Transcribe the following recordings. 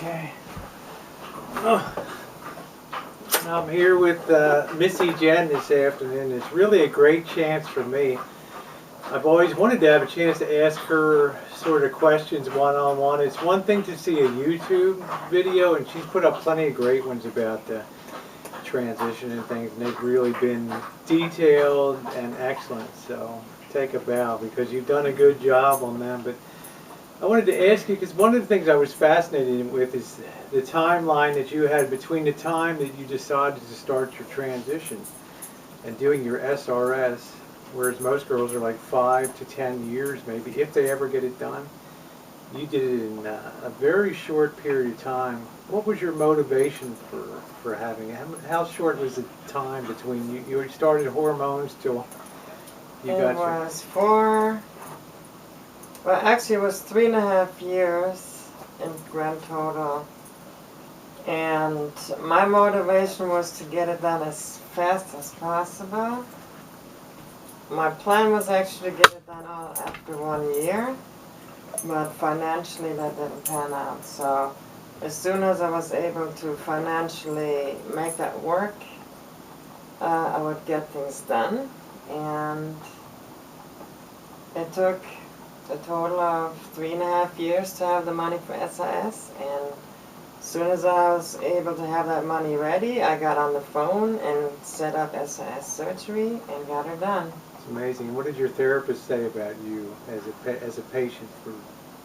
Okay. Oh, I'm here with Missy Jenn this afternoon. It's really a great chance for me. I've always wanted to have a chance to ask her sort of questions one-on-one. It's one thing to see a YouTube video, and she's put up plenty of great ones about the transition and things, and they've really been detailed and excellent. So take a bow because you've done a good job on them. But I wanted to ask you, because one of the things I was fascinated with is the timeline that you had between the time that you decided to start your transition and doing your SRS, whereas most girls are like 5 to 10 years maybe, if they ever get it done. You did it in a very short period of time. What was your motivation for having it? How short was the time between you had started hormones till you got your... It was well, actually it was 3.5 years in grand total. And my motivation was to get it done as fast as possible. My plan was actually to get it done all after 1 year, but financially that didn't pan out. So as soon as I was able to financially make that work, I would get things done. And it took a total of 3.5 years to have the money for SIS, and as soon as I was able to have that money ready, I got on the phone and set up SIS surgery and got her done. It's amazing. What did your therapist say about you as a patient for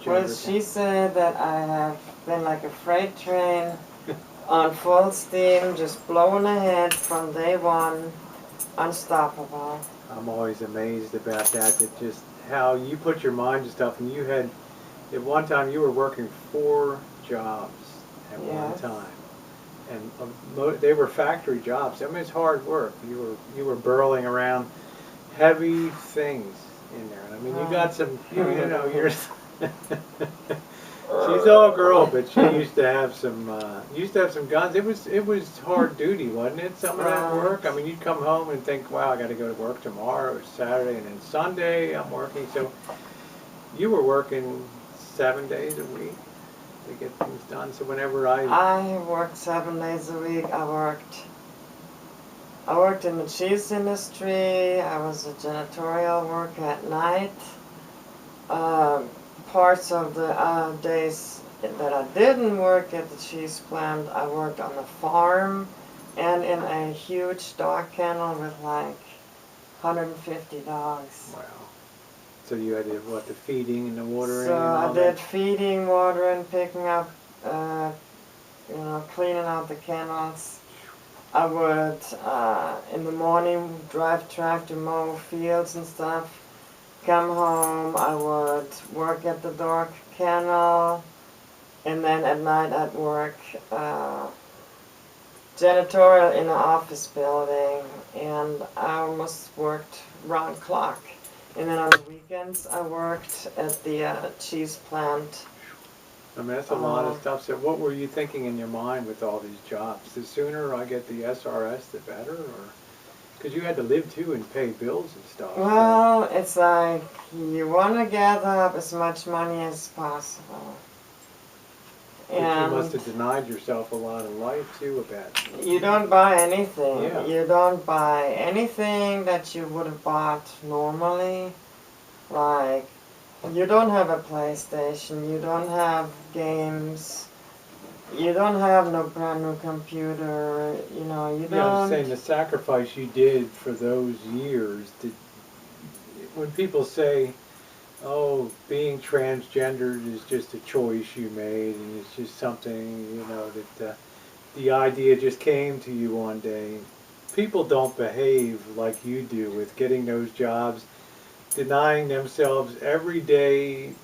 gender? Well, she said that I have been like a freight train on full steam, just blowing ahead from day one, unstoppable. I'm always amazed about that just how you put your mind to stuff, and you had, at one time you were working 4 jobs at one time, and they were factory jobs. I mean, it's hard work. You were burling around heavy things in there. I mean, you got some, you know, you're she's all girl, but she used to have some guns. It was hard duty, wasn't it? Some of that work. I mean, you'd come home and think, wow, I got to go to work tomorrow. It's Saturday, and then Sunday I'm working. So you were working 7 days a week to get things done. So whenever I worked 7 days a week. I worked in the cheese industry. I was a janitorial worker at night. Parts of the days that I didn't work at the cheese plant, I worked on the farm and in a huge dog kennel with like 150 dogs. Wow. So you had to, what, the feeding and the watering? So and all I did that? feeding, watering, picking up, cleaning out the kennels. I would, in the morning, drive tractor, mow fields and stuff. Come home, I would work at the dog kennel, and then at night I'd work janitorial in an office building, and I almost worked round clock. And then on the weekends I worked at the cheese plant. I mean, that's a lot of stuff. So what were you thinking in your mind with all these jobs? The sooner I get the SRS, the better? Or because you had to live too and pay bills and stuff. Well, so it's like you want to gather up as much money as possible. But and you must have denied yourself a lot of life too about it. You don't buy anything. Yeah. You don't buy anything that you would have bought normally. Like, you don't have a PlayStation, you don't have games, you don't have no brand new computer, you know, you don't... Yeah, I'm saying the sacrifice you did for those years, when people say, oh, being transgendered is just a choice you made and it's just something, you know, that the idea just came to you one day. People don't behave like you do with getting those jobs, denying themselves everyday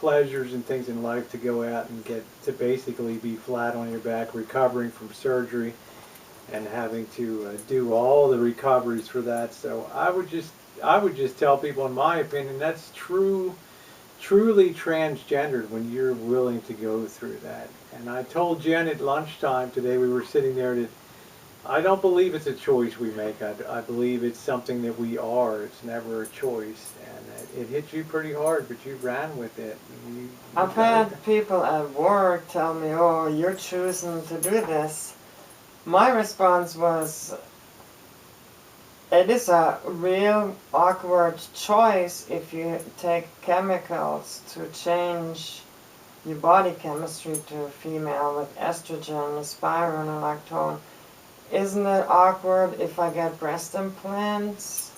pleasures and things in life to go out and get to basically be flat on your back, recovering from surgery and having to do all the recoveries for that. So I would just tell people, in my opinion, that's truly transgendered when you're willing to go through that. And I told Jenn at lunchtime today, we were sitting there, that I don't believe it's a choice we make. I believe it's something that we are. It's never a choice. And it hit you pretty hard, but you ran with it. You I've got it. had people at work tell me, oh, you're choosing to do this. My response was, it is a real awkward choice if you take chemicals to change your body chemistry to a female with estrogen, spironolactone. Isn't it awkward if I get breast implants?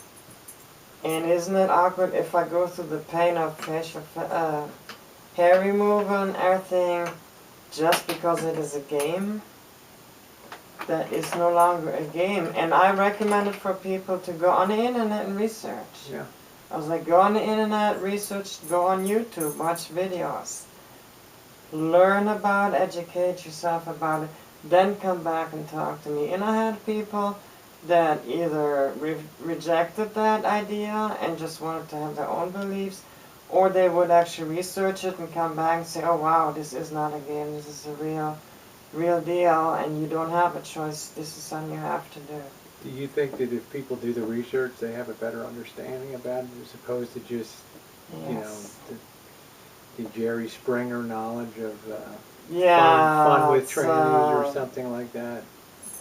And isn't it awkward if I go through the pain of facial hair removal and everything just because it is a game? That is no longer a game. And I recommend it for people to go on the internet and research. Yeah. I was like, go on the internet, research, go on YouTube, watch videos. Learn about it, educate yourself about it, then come back and talk to me. And I had people that either rejected that idea and just wanted to have their own beliefs, or they would actually research it and come back and say, oh wow, this is not a game, this is a real deal, and you don't have a choice, this is something you have to do. Do you think that if people do the research, they have a better understanding about it as opposed to just, Yes. you know, the Jerry Springer knowledge of Yeah, fun with so trannies or something like that?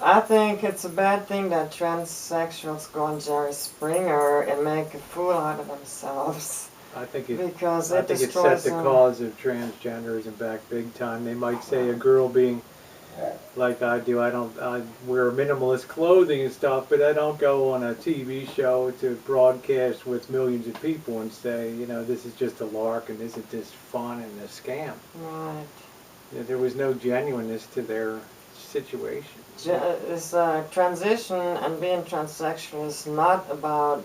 I think it's a bad thing that transsexuals go on Jerry Springer and make a fool out of themselves. I think it. Because I it think it destroys set the them. cause of transgenderism back big time. They might say a girl being like I do. I wear minimalist clothing and stuff, but I don't go on a TV show to broadcast with millions of people and say, you know, this is just a lark and isn't this fun and a scam. Right. You know, there was no genuineness to their situation. This transition and being transsexual is not about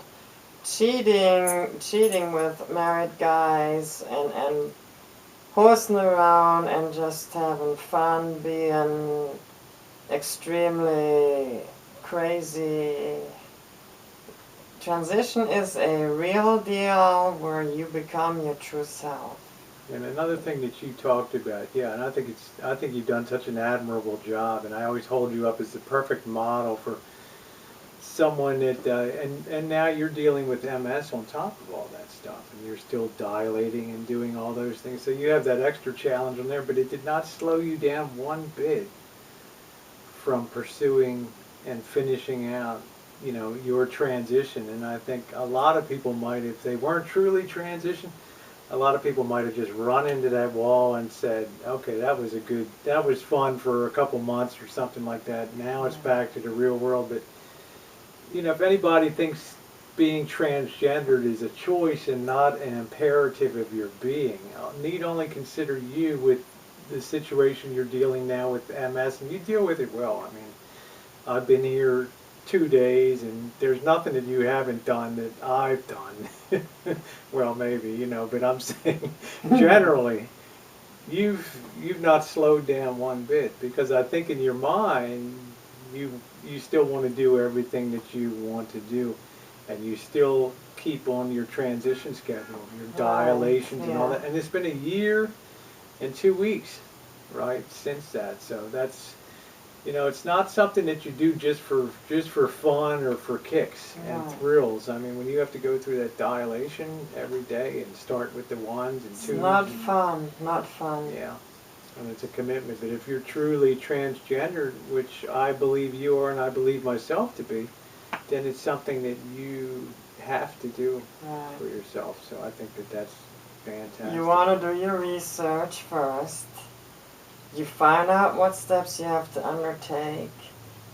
cheating with married guys and horsing around and just having fun, being extremely crazy. Transition is a real deal where you become your true self. And another thing that you talked about, yeah, and I think you've done such an admirable job, and I always hold you up as the perfect model for someone that, and now you're dealing with MS on top of all that stuff, and you're still dilating and doing all those things, so you have that extra challenge on there, but it did not slow you down one bit from pursuing and finishing out, you know, your transition. And I think a lot of people might, if they weren't truly transitioned, a lot of people might have just run into that wall and said, okay, that was fun for a couple months or something like that. Now it's back to the real world. But, you know, if anybody thinks being transgendered is a choice and not an imperative of your being, need only consider you with the situation you're dealing now with MS, and you deal with it well. I mean, I've been here 2 days, and there's nothing that you haven't done that I've done. Well, maybe, you know, but I'm saying generally, you've not slowed down one bit, because I think in your mind, you still want to do everything that you want to do, and you still keep on your transition schedule, your dilations and all that. And it's been a year and 2 weeks, right, since that. So that's, you know, it's not something that you do just for fun or for kicks and thrills. I mean, when you have to go through that dilation every day and start with the ones and twos. It's not fun, not fun. Yeah, and it's a commitment. But if you're truly transgender, which I believe you are and I believe myself to be, then it's something that you have to do for yourself. So I think that that's fantastic. You want to do your research first. You find out what steps you have to undertake.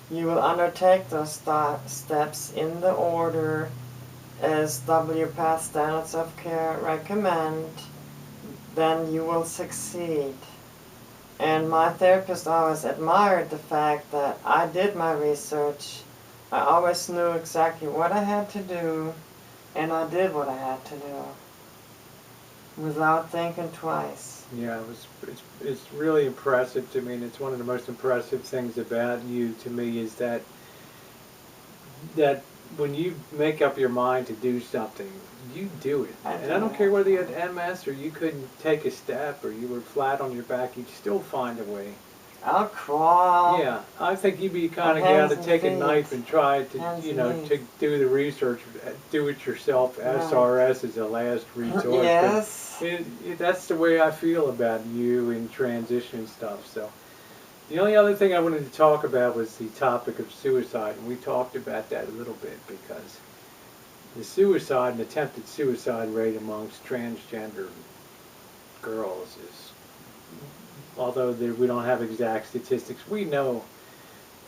You will undertake those steps in the order as WPATH Standards of Care recommend. Then you will succeed. And my therapist always admired the fact that I did my research. I always knew exactly what I had to do, and I did what I had to do without thinking twice. Yeah, it's really impressive to me, and it's one of the most impressive things about you to me is that when you make up your mind to do something, you do it. And I don't care whether you had MS or you couldn't take a step or you were flat on your back, you'd still find a way I'll crawl. Yeah, I think you'd be kind of Hands guy to and take a feet. knife and try to, Hands you and know, knees. to do the research, do it yourself. Right. SRS is a last resort. Yes. But that's the way I feel about you in transition stuff. So the only other thing I wanted to talk about was the topic of suicide, and we talked about that a little bit because the suicide and attempted suicide rate amongst transgender girls is, although we don't have exact statistics, we know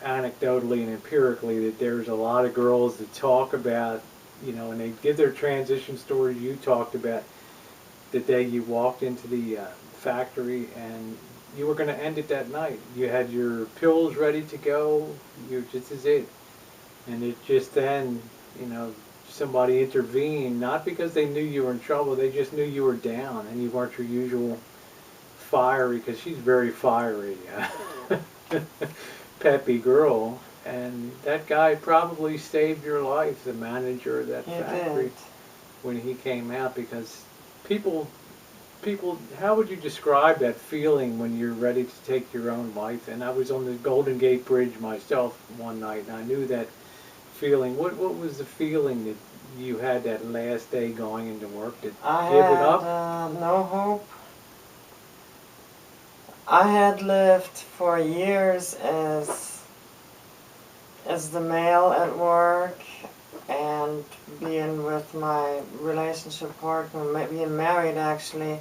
anecdotally and empirically that there's a lot of girls that talk about, you know, and they give their transition story. You talked about the day you walked into the factory and you were going to end it that night. You had your pills ready to go. You just is it, and it just then, you know, somebody intervened, not because they knew you were in trouble. They just knew you were down and you weren't your usual fiery, because she's very fiery, peppy girl, and that guy probably saved your life, the manager of that factory, did. when he came out, because people, how would you describe that feeling when you're ready to take your own life? And I was on the Golden Gate Bridge myself one night, and I knew that feeling. What was the feeling that you had that last day going into work? Did I give had it up? no hope. I had lived for years as the male at work and being with my relationship partner, being married actually,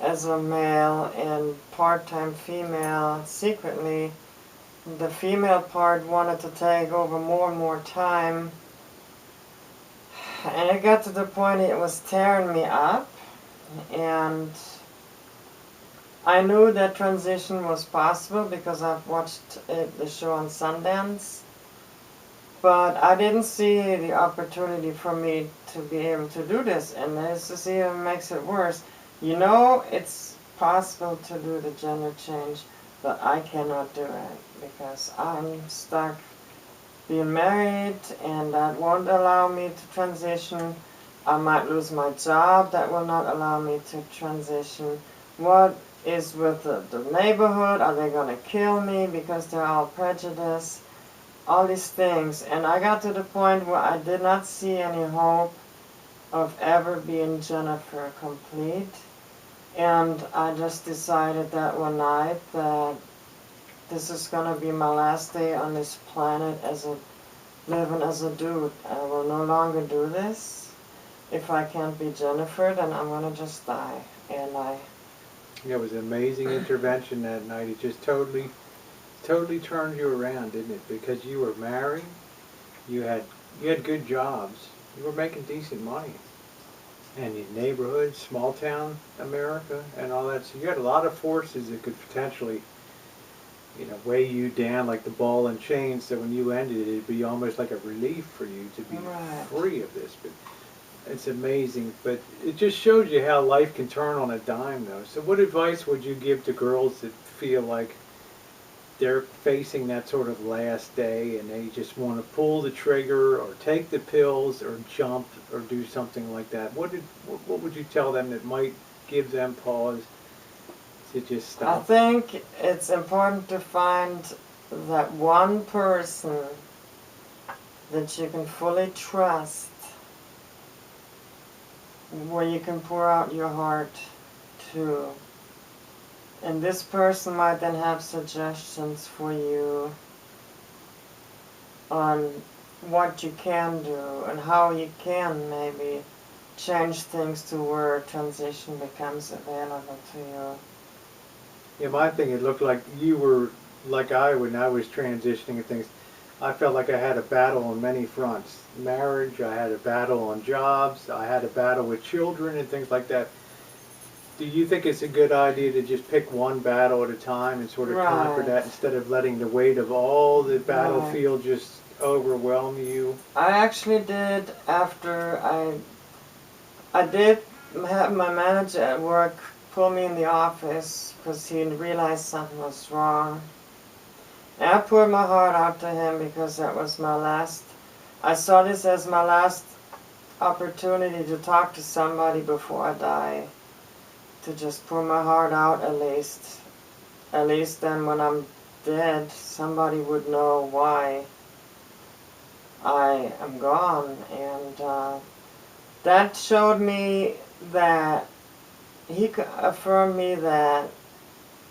as a male and part-time female. Secretly, the female part wanted to take over more and more time, and it got to the point it was tearing me up, and I knew that transition was possible because I've watched the show on Sundance, but I didn't see the opportunity for me to be able to do this, and this even makes it worse. You know, it's possible to do the gender change, but I cannot do it because I'm stuck being married, and that won't allow me to transition. I might lose my job. That will not allow me to transition. What is with the neighborhood? Are they going to kill me because they're all prejudiced? All these things. And I got to the point where I did not see any hope of ever being Jennifer complete. And I just decided that one night that this is going to be my last day on this planet living as a dude. I will no longer do this. If I can't be Jennifer, then I'm going to just die. And It was an amazing intervention that night. It just totally turned you around, didn't it? Because you were married, you had good jobs, you were making decent money, and your neighborhood, small town America, and all that. So you had a lot of forces that could potentially, you know, weigh you down like the ball and chain. So when you ended it, it'd be almost like a relief for you to be Right. free of this. But it's amazing. But it just shows you how life can turn on a dime, though. So what advice would you give to girls that feel like they're facing that sort of last day and they just want to pull the trigger or take the pills or jump or do something like that? What would you tell them that might give them pause to just I stop? think it's important to find that one person that you can fully trust, where you can pour out your heart to. And this person might then have suggestions for you on what you can do and how you can maybe change things to where transition becomes available to you. Yeah, my thing, it looked like you were like when I was transitioning and things. I felt like I had a battle on many fronts. Marriage, I had a battle on jobs, I had a battle with children and things like that. Do you think it's a good idea to just pick one battle at a time and sort of conquer that instead of letting the weight of all the battlefield just overwhelm you? I actually did after I did have my manager at work pull me in the office because he realized something was wrong. And I poured my heart out to him because that was my last, I saw this as my last opportunity to talk to somebody before I die. To just pour my heart out at least. at least then when I'm dead, somebody would know why I am gone. And that showed me that he affirmed me that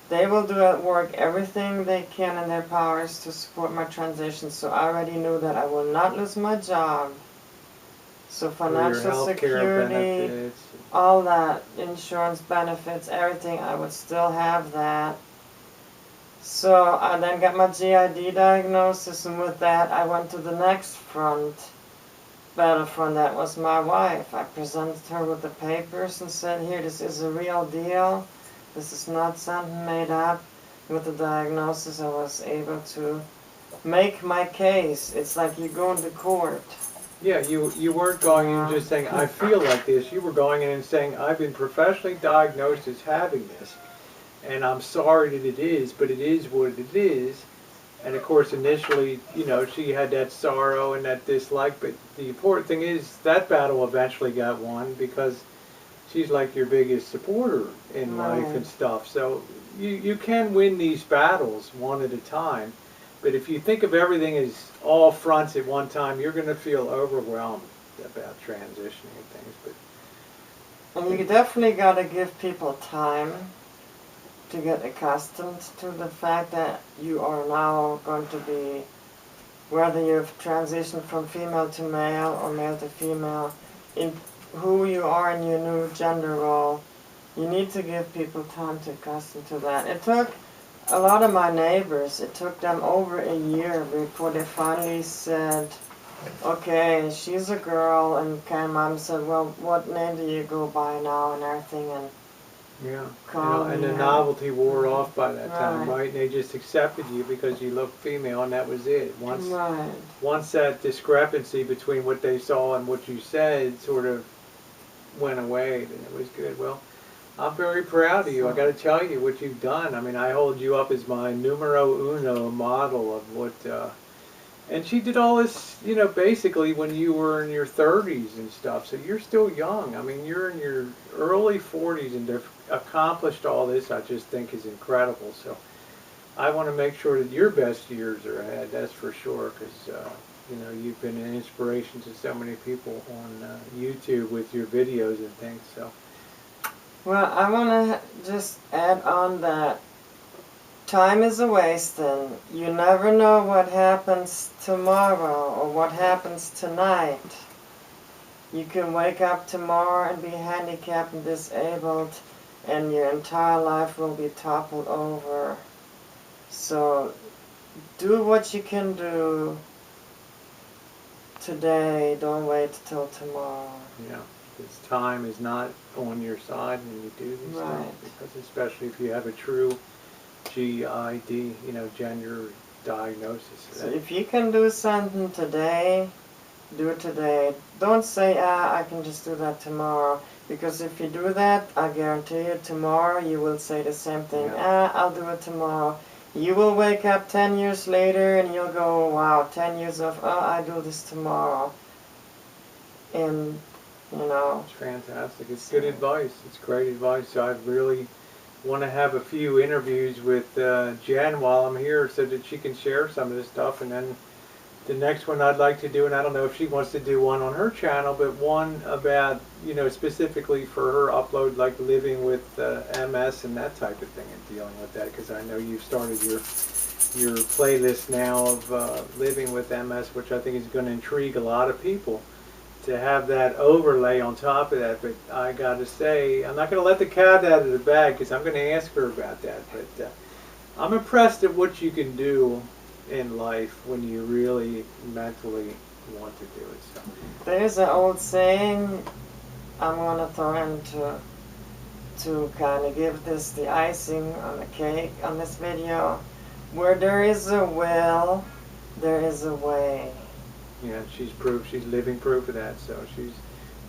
they will do at work everything they can in their powers to support my transition. So I already knew that I will not lose my job. So For your financial health care security, benefits. all that, insurance benefits, everything, I would still have that. So I then got my GID diagnosis, and with that I went to the next battlefront. That was my wife. I presented her with the papers and said, here, this is a real deal. This is not something made up. With the diagnosis, I was able to make my case. It's like you go into court. Yeah, you weren't going in just saying, I feel like this. You were going in and saying, I've been professionally diagnosed as having this, and I'm sorry that it is, but it is what it is. And of course, initially, you know, she had that sorrow and that dislike, but the important thing is that battle eventually got won because she's like your biggest supporter in life and stuff. So you can win these battles one at a time. But if you think of everything as all fronts at one time, you're going to feel overwhelmed about transitioning and things. But And you definitely got to give people time to get accustomed to the fact that you are now going to be, whether you've transitioned from female to male or male to female, in who you are in your new gender role, you need to give people time to accustom to that. It took a lot of my neighbors, it took them over a year before they finally said, okay, she's a girl, and mom said, well, what name do you go by now and everything, and yeah, and the novelty wore off by that time, right? And they just accepted you because you looked female, and that was it. Once that discrepancy between what they saw and what you said sort of went away, then it was good. Well, I'm very proud of you. I got to tell you what you've done. I mean, I hold you up as my numero uno model of what. And she did all this, you know, basically when you were in your 30s and stuff. So you're still young. I mean, you're in your early 40s and to accomplished all this, I just think is incredible. So I want to make sure that your best years are ahead. That's for sure, because you know, you've been an inspiration to so many people on YouTube with your videos and things. So. Well, I want to just add on that time is a waste, and you never know what happens tomorrow or what happens tonight. You can wake up tomorrow and be handicapped and disabled, and your entire life will be toppled over. So do what you can do today. Don't wait till tomorrow. Yeah, because time is not on your side when you do these things, because especially if you have a true GID, you know, gender diagnosis. So if you can do something today, do it today. Don't say, I can just do that tomorrow. Because if you do that, I guarantee you tomorrow you will say the same thing. I'll do it tomorrow. You will wake up 10 years later and you'll go, wow, 10 years of, I do this tomorrow. And, you know. It's fantastic. It's good advice. It's great advice. So I really want to have a few interviews with Jenn while I'm here so that she can share some of this stuff. And then the next one I'd like to do, and I don't know if she wants to do one on her channel, but one about, you know, specifically for her upload, like living with MS and that type of thing and dealing with that, because I know you've started your playlist now of living with MS, which I think is going to intrigue a lot of people to have that overlay on top of that. But I got to say, I'm not going to let the cat out of the bag because I'm going to ask her about that. But I'm impressed at what you can do in life when you really mentally want to do it. So. There's an old saying I'm going to throw in to kind of give this the icing on the cake on this video. Where there is a will, there is a way. Yeah, she's living proof of that. So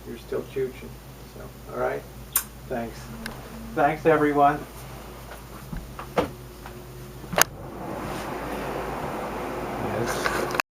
you're still chooching. So, all right. Thanks. Thanks, everyone.